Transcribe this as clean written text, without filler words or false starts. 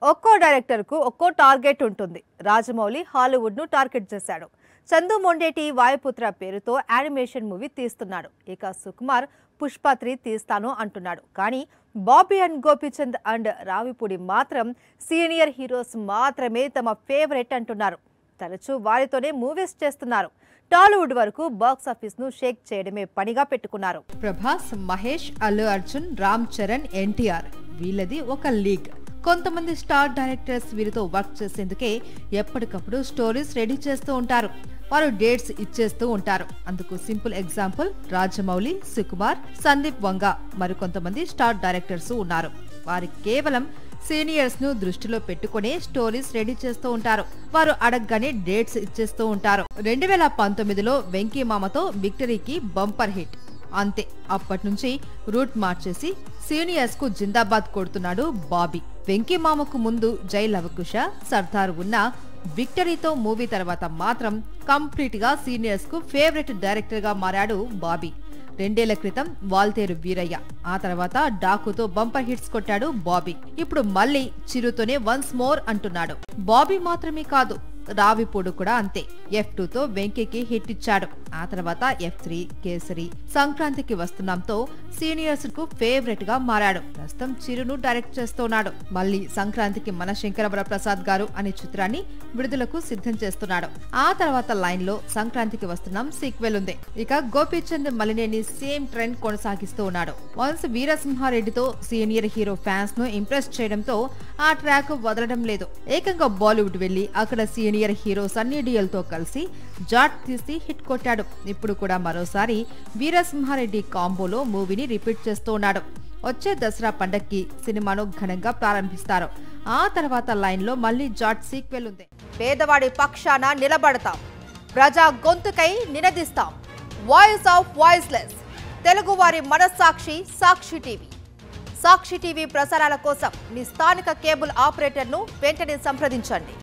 ఒక్కో డైరెక్టర్కు ఒక్కో టార్గెట్ ఉంటుంది. రాజమౌళి హాలీవుడ్ను టార్గెట్ చేశాడు. చందు మొండేటి వాయుపుత్ర పేరుతో యానిమేషన్ మూవీ తీస్తున్నాడు. ఇక సుకుమార్ పుష్ప 3 తీస్తాను అంటున్నాడు. కానీ బాబీ అండ్ గోపీచంద్ అండ్ రావిపూడి మాత్రం సీనియర్ హీరోస్ మాత్రమే తమ ఫేవరెట్ అంటున్నారు. తరచూ వారితోనే మూవీస్ చేస్తున్నారు. టాలీవుడ్ వరకు బాక్స్ ఆఫీస్ ను షేక్ చేయడమే పనిగా పెట్టుకున్నారు. ప్రభాస్, మహేష్, అల్లు అర్జున్, రామ్ చరణ్, ఎన్టీఆర్ వీళ్ళది ఒక లీగ్. కొంతమంది స్టార్ డైరెక్టర్స్ వీరితో వర్క్ చేసేందుకే ఎప్పటికప్పుడు స్టోరీస్ రెడీ చేస్తూ ఉంటారు. వారు డేట్స్ ఇచ్చేస్తూ ఉంటారు. అందుకు సింపుల్ ఎగ్జాంపుల్ రాజమౌళి, సుకుమార్, సందీప్ వంగ మరికొంతమంది స్టార్ డైరెక్టర్స్ ఉన్నారు. వారి కేవలం సీనియర్స్ ను దృష్టిలో పెట్టుకునే స్టోరీస్ రెడీ చేస్తూ ఉంటారు. వారు అడగగానే డేట్స్ ఇచ్చేస్తూ ఉంటారు. 2019లో వెంకీ మామతో విక్టరీకి బంపర్ హిట్. అంతే, అప్పటి నుంచి రూట్ మార్చేసి సీనియర్స్ కు జిందాబాద్ కొడుతున్నాడు బాబీ. వెంకీ మామకు ముందు జై లవకుశ, సర్దార్ ఉన్న విక్టరీతో మూవీ తర్వాత మాత్రం కంప్లీట్ గా సీనియర్స్ కు ఫేవరెట్ డైరెక్టర్ గా మారాడు బాబీ. 2 ఏళ్ల క్రితం వాల్తేరు వీరయ్య, ఆ తర్వాత డాకుతో బంపర్ హిట్స్ కొట్టాడు బాబీ. ఇప్పుడు మళ్ళీ చిరుతోనే వన్స్ మోర్ అంటున్నాడు. బాబీ మాత్రమే కాదు, రావిపూడి కూడా అంతే. F2తో వెంకీకి హిట్ ఇచ్చాడు. ఆ తర్వాత F3, కేసరి, సంక్రాంతికి వస్తున్నాంతో సీనియర్స్ కు ఫేవరెట్ గా మారాడు. ప్రస్తుతం చిరును డైరెక్ట్ చేస్తున్నాడు. మళ్ళీ సంక్రాంతికి మన శంకరవర ప్రసాద్ గారు అనే చిత్రాన్ని విడుదలకు సిద్ధం చేస్తున్నాడు. ఆ తర్వాత లైన్ లో సంక్రాంతికి వస్తున్నాం సీక్వెల్ ఉంది. ఇక గోపీచంద్ మలినేని సేమ్ ట్రెండ్ కొనసాగిస్తూ ఉన్నాడు. వన్స్ వీరసింహారెడ్డితో సీనియర్ హీరో ఫ్యాన్స్ ను ఇంప్రెస్ చేయడంతో ఆ ట్రాక్ వదలడం లేదు. ఏకంగా బాలీవుడ్ వెళ్లి అక్కడ సీనియర్ హీరో సన్నీ డియోల్ తో కలిసి జాట్ తీసి హిట్ కొట్టాడు. ఇప్పుడు కూడా మరోసారి వీరసింహారెడ్డి కాంబోలో మూవీని రిపీట్ చేస్తూ ఉన్నాడు. వచ్చే దసరా పండక్కి సినిమాను ఘనంగా ప్రారంభిస్తారు. ఆ తర్వాత లైన్ లో మళ్ళీ జాట్ సీక్వెల్ ఉంది. పేదవాడి పక్షాన నిలబడతాం, ప్రజా గొంతుకై నినదిస్తాం. వాయిస్ ఆఫ్ వాయిస్లెస్, తెలుగువారి మనస్సాక్షి సాక్షి టీవీ. సాక్షి టీవీ ప్రసారాల కోసం మీ స్థానిక కేబుల్ ఆపరేటర్ను వెంటనే సంప్రదించండి.